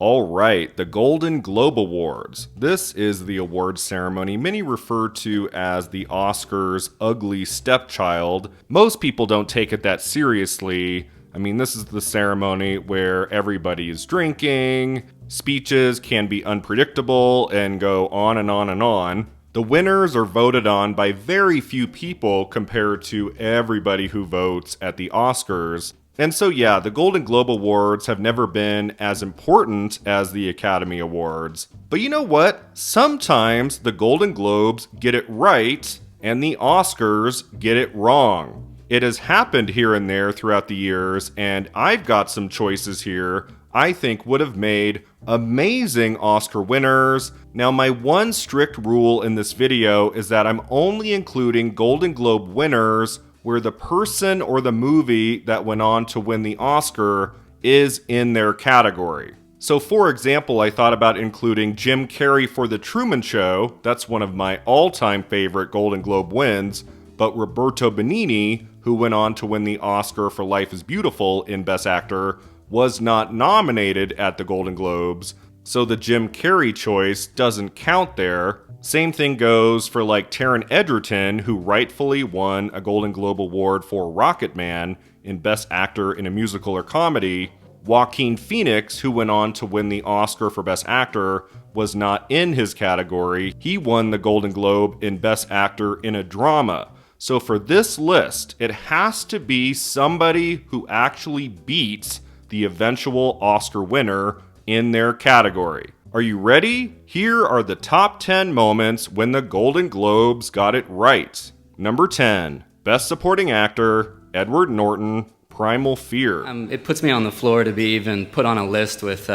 Alright, the Golden Globe Awards. This is the awards ceremony many refer to as the Oscars' ugly stepchild. Most people don't take it that seriously. I mean, this is the ceremony where everybody is drinking, speeches can be unpredictable, and go on and on and on. The winners are voted on by very few people compared to everybody who votes at the Oscars. And so yeah, the Golden Globe Awards have never been as important as the Academy Awards. But you know what? Sometimes the Golden Globes get it right, and the Oscars get it wrong. It has happened here and there throughout the years, and I've got some choices here I think would have made amazing Oscar winners. Now, my one strict rule in this video is that I'm only including Golden Globe winners where the person or the movie that went on to win the Oscar is in their category. So for example, I thought about including Jim Carrey for The Truman Show, that's one of my all-time favorite Golden Globe wins, but Roberto Benigni, who went on to win the Oscar for Life is Beautiful in Best Actor, was not nominated at the Golden Globes, so the Jim Carrey choice doesn't count there. Same thing goes for like Taron Egerton, who rightfully won a Golden Globe Award for Rocketman in Best Actor in a Musical or Comedy. Joaquin Phoenix, who went on to win the Oscar for Best Actor, was not in his category. He won the Golden Globe in Best Actor in a Drama. So for this list, it has to be somebody who actually beats the eventual Oscar winner in their category. Are you ready? Here are the top 10 moments when the Golden Globes got it right. Number 10, Best Supporting Actor, Edward Norton, Primal Fear. It puts me on the floor to be even put on a list with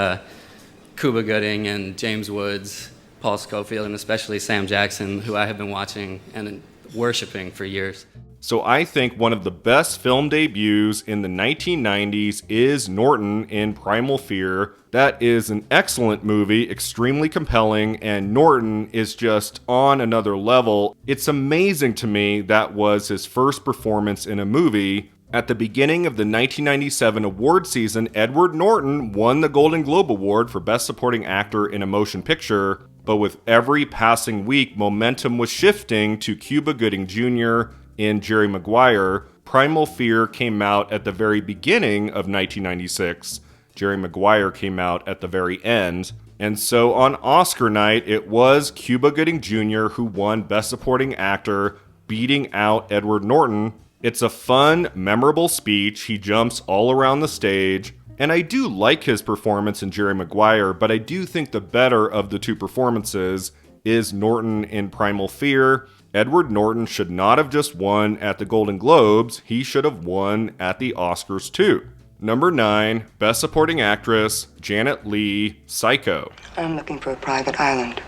Cuba Gooding and James Woods, Paul Scofield, and especially Sam Jackson, who I have been watching and worshiping for years. So I think one of the best film debuts in the 1990s is Norton in Primal Fear. That is an excellent movie, extremely compelling, and Norton is just on another level. It's amazing to me that was his first performance in a movie. At the beginning of the 1997 award season, Edward Norton won the Golden Globe Award for Best Supporting Actor in a Motion Picture, but with every passing week, momentum was shifting to Cuba Gooding Jr. in Jerry Maguire. Primal Fear came out at the very beginning of 1996. Jerry Maguire came out at the very end. And so on Oscar night, it was Cuba Gooding Jr. who won Best Supporting Actor, beating out Edward Norton. It's a fun, memorable speech. He jumps all around the stage. And I do like his performance in Jerry Maguire, but I do think the better of the two performances is Norton in Primal Fear. Edward Norton should not have just won at the Golden Globes, he should have won at the Oscars too. Number 9, Best Supporting Actress, Janet Leigh, Psycho. I'm looking for a private island.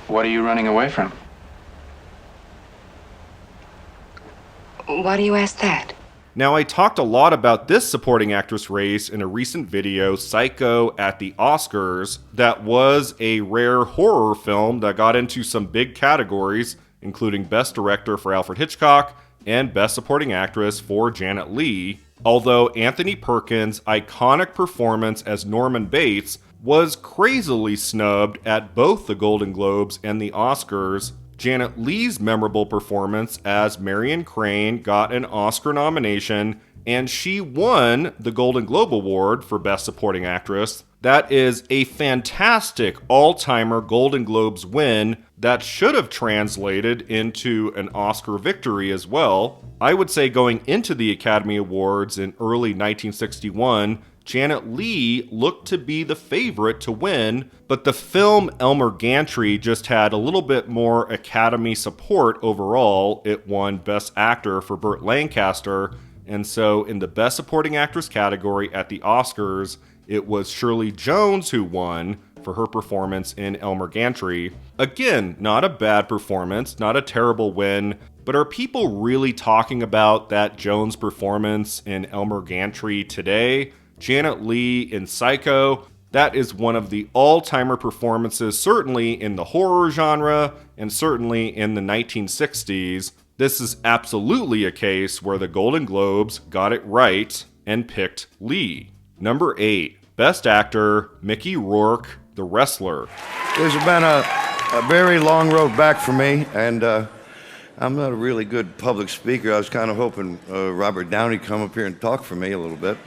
What are you running away from? Why do you ask that? Now, I talked a lot about this supporting actress race in a recent video, Psycho at the Oscars, that was a rare horror film that got into some big categories, including Best Director for Alfred Hitchcock and Best Supporting Actress for Janet Leigh. Although Anthony Perkins' iconic performance as Norman Bates was crazily snubbed at both the Golden Globes and the Oscars, Janet Leigh's memorable performance as Marion Crane got an Oscar nomination, and she won the Golden Globe Award for Best Supporting Actress. That is a fantastic all-timer Golden Globes win that should have translated into an Oscar victory as well. I would say going into the Academy Awards in early 1961, Janet Leigh looked to be the favorite to win, but the film Elmer Gantry just had a little bit more Academy support overall. It won Best Actor for Burt Lancaster, and so in the Best Supporting Actress category at the Oscars, it was Shirley Jones who won for her performance in Elmer Gantry. Again, not a bad performance, not a terrible win, but are people really talking about that Jones performance in Elmer Gantry today? Janet Leigh in Psycho, that is one of the all-timer performances, certainly in the horror genre, and certainly in the 1960s. This is absolutely a case where the Golden Globes got it right and picked Leigh. Number 8, Best Actor, Mickey Rourke, The Wrestler. There's been a very long road back for me, and I'm not a really good public speaker. I was kind of hoping Robert Downey come up here and talk for me a little bit.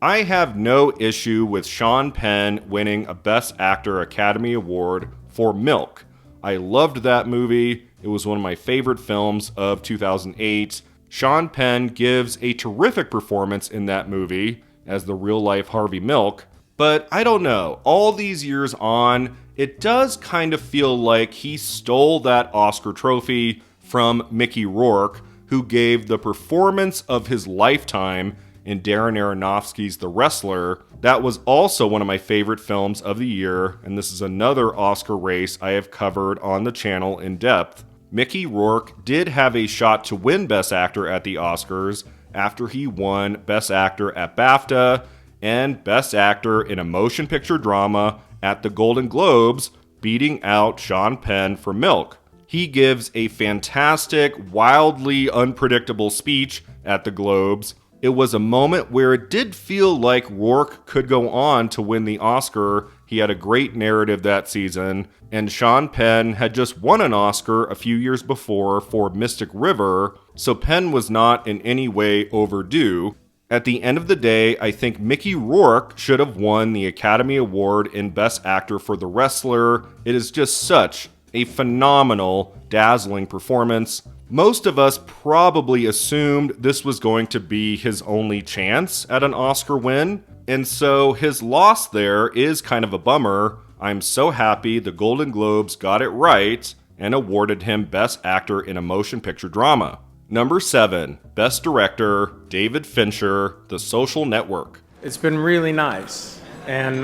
I have no issue with Sean Penn winning a Best Actor Academy Award for Milk. I loved that movie. It was one of my favorite films of 2008. Sean Penn gives a terrific performance in that movie as the real-life Harvey Milk. But I don't know, all these years on, it does kind of feel like he stole that Oscar trophy from Mickey Rourke, who gave the performance of his lifetime in Darren Aronofsky's The Wrestler. That was also one of my favorite films of the year, and this is another Oscar race I have covered on the channel in depth. Mickey Rourke did have a shot to win Best Actor at the Oscars after he won Best Actor at BAFTA and Best Actor in a Motion Picture Drama at the Golden Globes, beating out Sean Penn for Milk. He gives a fantastic, wildly unpredictable speech at the Globes. It was a moment where it did feel like Rourke could go on to win the Oscar. He had a great narrative that season, and Sean Penn had just won an Oscar a few years before for Mystic River, so Penn was not in any way overdue. At the end of the day, I think Mickey Rourke should have won the Academy Award in Best Actor for The Wrestler. It is just such a phenomenal, dazzling performance. Most of us probably assumed this was going to be his only chance at an Oscar win, and so his loss there is kind of a bummer. I'm so happy the Golden Globes got it right and awarded him Best Actor in a Motion Picture Drama. Number 7, Best Director, David Fincher, The Social Network. It's been really nice. And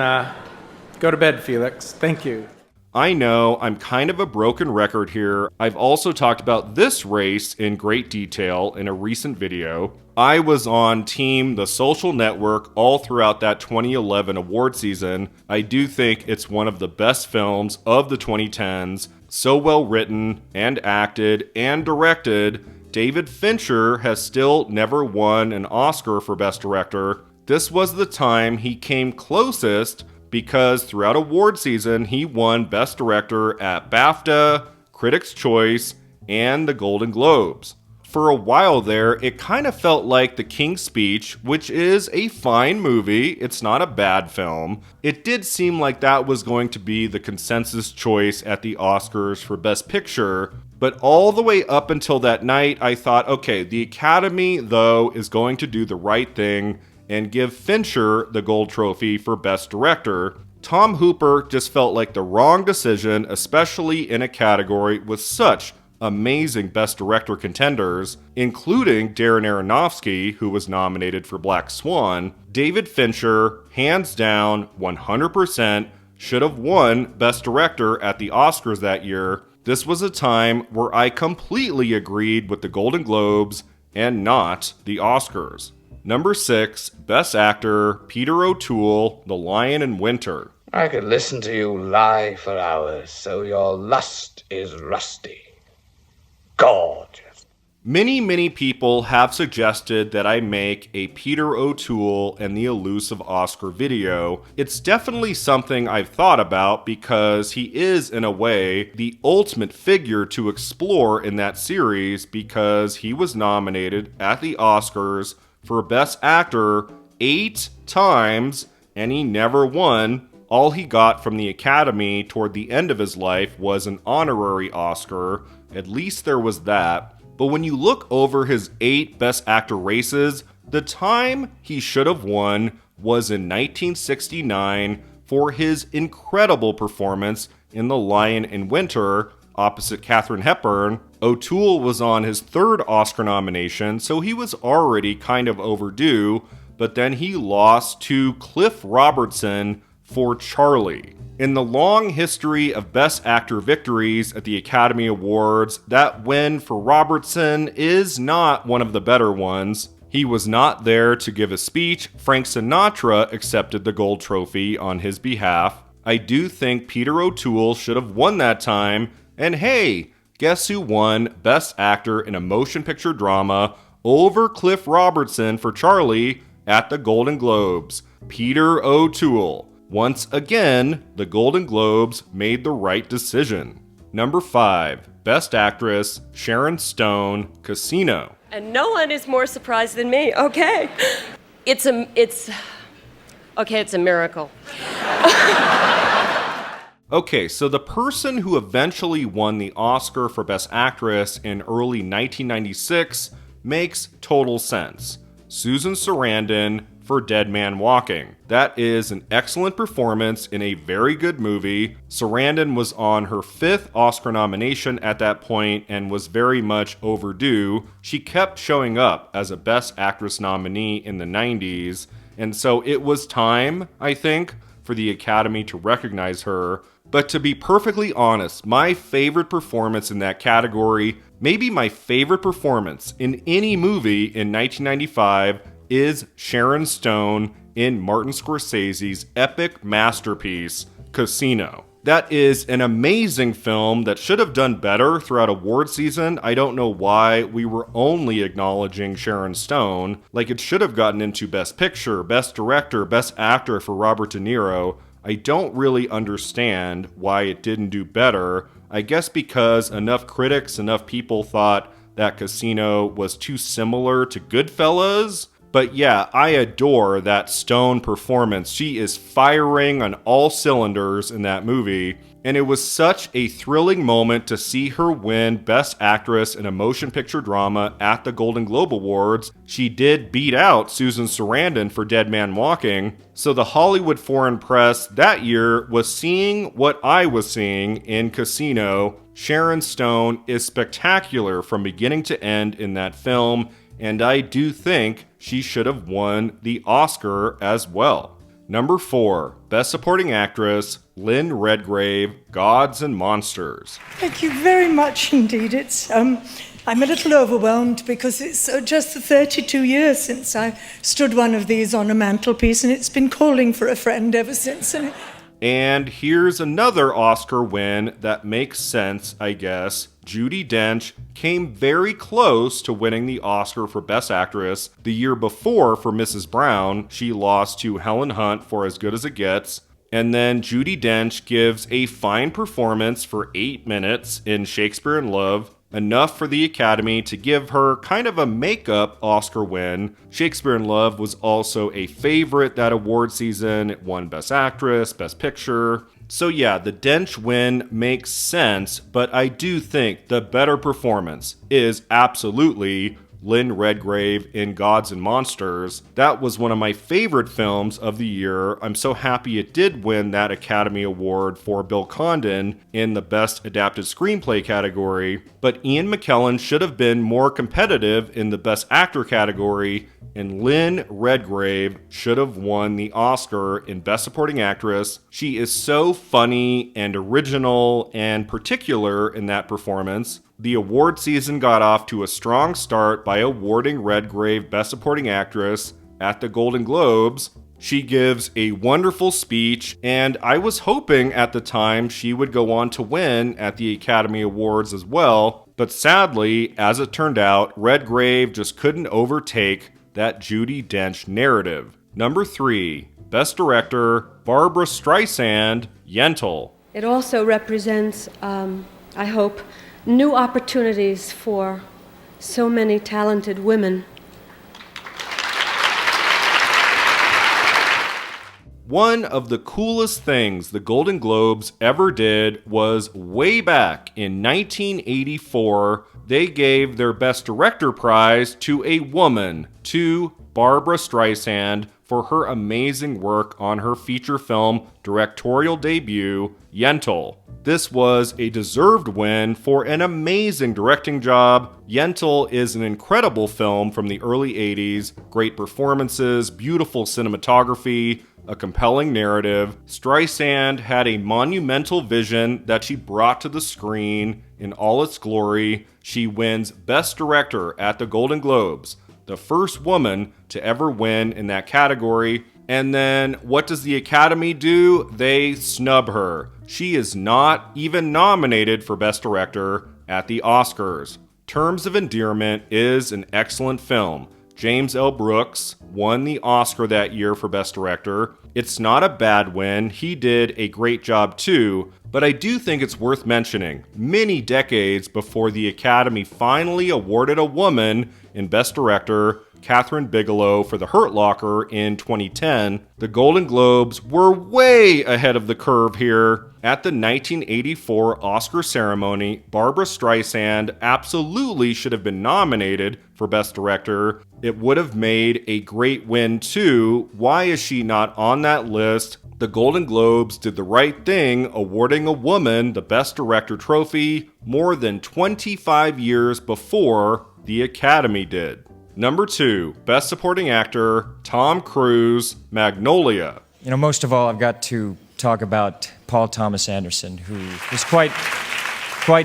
go to bed, Felix. Thank you. I know I'm kind of a broken record here. I've also talked about this race in great detail in a recent video. I was on Team The Social Network all throughout that 2011 award season. I do think it's one of the best films of the 2010s. So well written and acted and directed. David Fincher has still never won an Oscar for Best Director. This was the time he came closest because throughout award season, he won Best Director at BAFTA, Critics' Choice, and the Golden Globes. For a while there, it kind of felt like The King's Speech, which is a fine movie. It's not a bad film. It did seem like that was going to be the consensus choice at the Oscars for Best Picture. But all the way up until that night, I thought, okay, the Academy, though, is going to do the right thing and give Fincher the gold trophy for Best Director. Tom Hooper just felt like the wrong decision, especially in a category with such amazing Best Director contenders, including Darren Aronofsky, who was nominated for Black Swan. David Fincher, hands down, 100%, should have won Best Director at the Oscars that year. This was a time where I completely agreed with the Golden Globes and not the Oscars. Number 6, Best Actor, Peter O'Toole, The Lion in Winter. I could listen to you lie for hours, so your lust is rusty. Gorgeous. Many people have suggested that I make a Peter O'Toole and the Elusive Oscar video. It's definitely something I've thought about because he is, in a way, the ultimate figure to explore in that series because he was nominated at the Oscars for Best Actor 8 times and he never won. All he got from the Academy toward the end of his life was an honorary Oscar. At least there was that. But when you look over his 8 Best Actor races, the time he should have won was in 1969 for his incredible performance in The Lion in Winter opposite Katharine Hepburn. O'Toole was on his 3rd Oscar nomination, so he was already kind of overdue, but then he lost to Cliff Robertson for Charlie. In the long history of Best Actor victories at the Academy Awards, that win for Robertson is not one of the better ones. He was not there to give a speech. Frank Sinatra accepted the gold trophy on his behalf. I do think Peter O'Toole should have won that time. And hey, guess who won Best Actor in a Motion Picture Drama over Cliff Robertson for Charlie? At the Golden Globes, Peter O'Toole. Once again, the Golden Globes made the right decision. Number 5, Best Actress, Sharon Stone, Casino. And no one is more surprised than me. Okay. It's a miracle. Okay, so the person who eventually won the Oscar for Best Actress in early 1996 makes total sense. Susan Sarandon for Dead Man Walking. That is an excellent performance in a very good movie. Sarandon was on her 5th Oscar nomination at that point and was very much overdue. She kept showing up as a Best Actress nominee in the 90s, and so it was time, I think, for the Academy to recognize her. But to be perfectly honest, my favorite performance in that category, maybe my favorite performance in any movie in 1995, is Sharon Stone in Martin Scorsese's epic masterpiece, Casino. That is an amazing film that should have done better throughout award season. I don't know why we were only acknowledging Sharon Stone. Like, it should have gotten into Best Picture, Best Director, Best Actor for Robert De Niro. I don't really understand why it didn't do better. I guess because enough critics, enough people thought that Casino was too similar to Goodfellas. But yeah, I adore that Stone performance. She is firing on all cylinders in that movie. And it was such a thrilling moment to see her win Best Actress in a Motion Picture Drama at the Golden Globe Awards. She did beat out Susan Sarandon for Dead Man Walking. So the Hollywood foreign press that year was seeing what I was seeing in Casino. Sharon Stone is spectacular from beginning to end in that film, and I do think she should have won the Oscar as well. Number 4, Best Supporting Actress, Lynn Redgrave, Gods and Monsters. Thank you very much indeed. I'm a little overwhelmed because it's just 32 years since I stood one of these on a mantelpiece, and it's been calling for a friend ever since. And here's another Oscar win that makes sense, I guess. Judi Dench came very close to winning the Oscar for Best Actress. The year before, for Mrs. Brown, she lost to Helen Hunt for As Good as It Gets. And then Judi Dench gives a fine performance for 8 minutes in Shakespeare in Love, enough for the Academy to give her kind of a makeup Oscar win. Shakespeare in Love was also a favorite that award season. It won Best Actress, Best Picture. So yeah, the Dench win makes sense, but I do think the better performance is absolutely Lynn Redgrave in Gods and Monsters. That was one of my favorite films of the year. I'm so happy it did win that Academy Award for Bill Condon in the Best Adapted Screenplay category, but Ian McKellen should have been more competitive in the Best Actor category, and Lynn Redgrave should have won the Oscar in Best Supporting Actress. She is so funny and original and particular in that performance. The award season got off to a strong start by awarding Redgrave Best Supporting Actress at the Golden Globes. She gives a wonderful speech, and I was hoping at the time she would go on to win at the Academy Awards as well, but sadly, as it turned out, Redgrave just couldn't overtake that Judi Dench narrative. Number 3, Best Director, Barbra Streisand, Yentl. It also represents, I hope, new opportunities for so many talented women. One of the coolest things the Golden Globes ever did was way back in 1984, they gave their Best Director prize to a woman, to Barbra Streisand, for her amazing work on her feature film directorial debut, Yentl. This was a deserved win for an amazing directing job. Yentl is an incredible film from the early 80s, great performances, beautiful cinematography, a compelling narrative. Streisand had a monumental vision that she brought to the screen in all its glory. She wins Best Director at the Golden Globes, the first woman to ever win in that category. And then what does the Academy do? They snub her. She is not even nominated for Best Director at the Oscars. Terms of Endearment is an excellent film. James L. Brooks won the Oscar that year for Best Director. It's not a bad win. He did a great job too, but I do think it's worth mentioning. Many decades before the Academy finally awarded a woman in Best Director, Catherine Bigelow, for The Hurt Locker in 2010, the Golden Globes were way ahead of the curve here. At the 1984 Oscar ceremony, Barbra Streisand absolutely should have been nominated for Best Director. It would have made a great win too. Why is she not on that list? The Golden Globes did the right thing, awarding a woman the Best Director trophy more than 25 years before the Academy did. Number 2, Best Supporting Actor, Tom Cruise, Magnolia. You know, most of all, I've got to talk about Paul Thomas Anderson, who was quite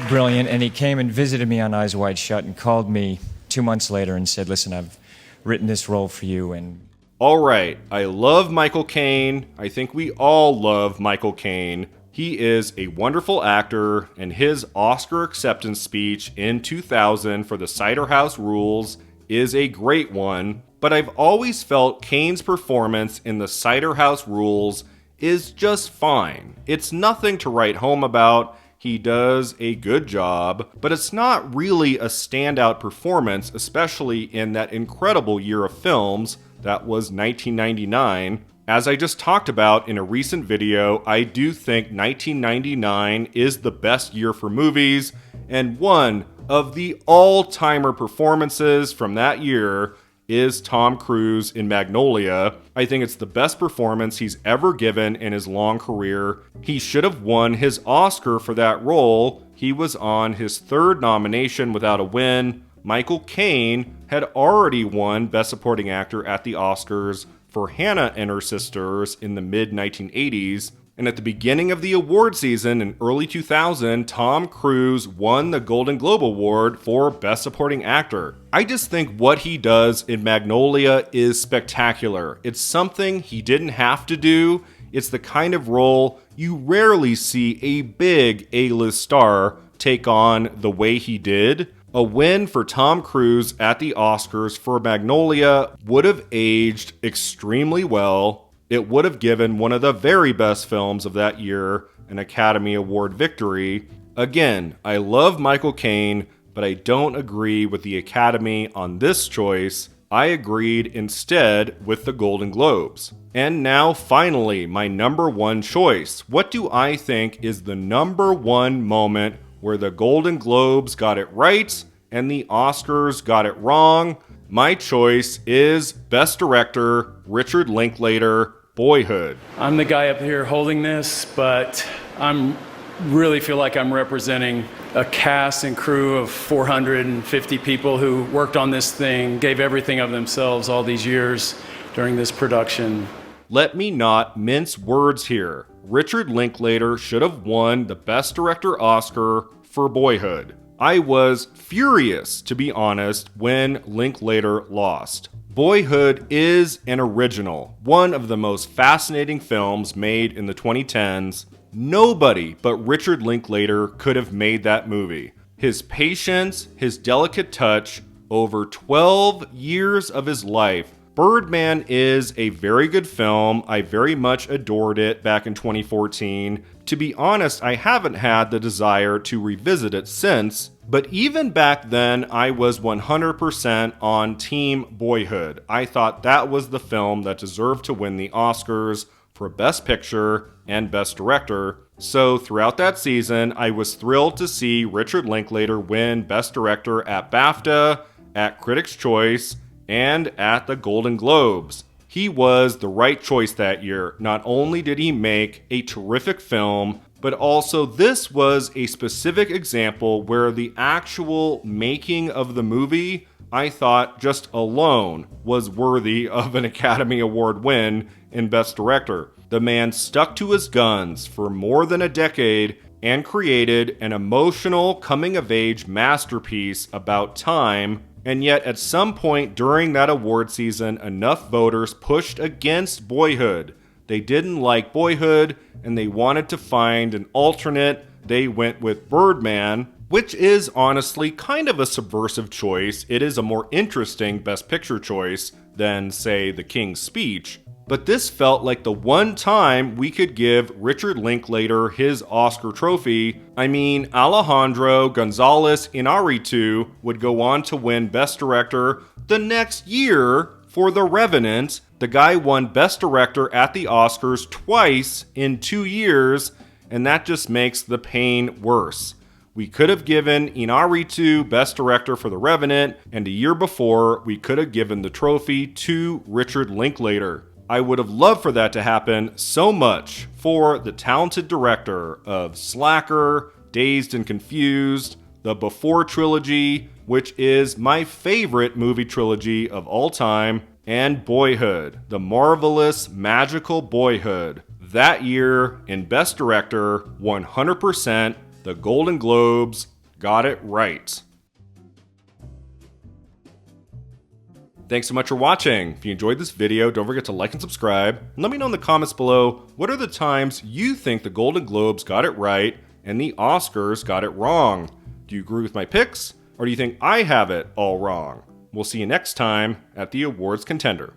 brilliant, and he came and visited me on Eyes Wide Shut and called me 2 months later and said, listen, I've written this role for you. And all right, I love Michael Caine. I think we all love Michael Caine. He is a wonderful actor, and his Oscar acceptance speech in 2000 for The Cider House Rules is a great one, but I've always felt Caine's performance in The Cider House Rules is just fine. It's nothing to write home about. He does a good job, but it's not really a standout performance, especially in that incredible year of films that was 1999. As I just talked about in a recent video, I do think 1999 is the best year for movies, and one of the all-timer performances from that year is Tom Cruise in Magnolia. I think it's the best performance he's ever given in his long career. He should have won his Oscar for that role. He was on his 3rd nomination without a win. Michael Caine had already won Best Supporting Actor at the Oscars for Hannah and Her Sisters in the mid-1980s. And at the beginning of the award season in early 2000, Tom Cruise won the Golden Globe Award for Best Supporting Actor. I just think what he does in Magnolia is spectacular. It's something he didn't have to do. It's the kind of role you rarely see a big A-list star take on the way he did. A win for Tom Cruise at the Oscars for Magnolia would have aged extremely well. It would have given one of the very best films of that year an Academy Award victory. Again, I love Michael Caine, but I don't agree with the Academy on this choice. I agreed instead with the Golden Globes. And now finally, my number 1 choice. What do I think is the number 1 moment where the Golden Globes got it right and the Oscars got it wrong? My choice is Best Director, Richard Linklater, Boyhood. I'm the guy up here holding this, but I'm really feel like I'm representing a cast and crew of 450 people who worked on this thing, gave everything of themselves all these years during this production. Let me not mince words here. Richard Linklater should have won the Best Director Oscar for Boyhood. I was furious, to be honest, when Linklater lost. Boyhood is an original, one of the most fascinating films made in the 2010s. Nobody but Richard Linklater could have made that movie. His patience, his delicate touch, over 12 years of his life. Birdman is a very good film. I very much adored it back in 2014. To be honest, I haven't had the desire to revisit it since, but even back then, I was 100% on Team Boyhood. I thought that was the film that deserved to win the Oscars for Best Picture and Best Director. So throughout that season, I was thrilled to see Richard Linklater win Best Director at BAFTA, at Critics' Choice, and at the Golden Globes. He was the right choice that year. Not only did he make a terrific film, but also this was a specific example where the actual making of the movie, I thought just alone, was worthy of an Academy Award win in Best Director. The man stuck to his guns for more than a decade and created an emotional coming-of-age masterpiece about time. And yet, at some point during that award season, enough voters pushed against Boyhood. They didn't like Boyhood, and they wanted to find an alternate. They went with Birdman. which is honestly kind of a subversive choice. It is a more interesting Best Picture choice than, say, The King's Speech. But this felt like the one time we could give Richard Linklater his Oscar trophy. I mean, Alejandro González Iñárritu would go on to win Best Director the next year for The Revenant. The guy won Best Director at the Oscars twice in 2 years, and that just makes the pain worse. We could have given Iñárritu Best Director for The Revenant, and a year before, we could have given the trophy to Richard Linklater. I would have loved for that to happen so much for the talented director of Slacker, Dazed and Confused, the Before trilogy, which is my favorite movie trilogy of all time, and Boyhood, the marvelous, magical Boyhood. That year, in Best Director, 100%, the Golden Globes got it right. Thanks so much for watching. If you enjoyed this video, don't forget to like and subscribe. And let me know in the comments below, what are the times you think the Golden Globes got it right and the Oscars got it wrong? Do you agree with my picks, or do you think I have it all wrong? We'll see you next time at the Awards Contender.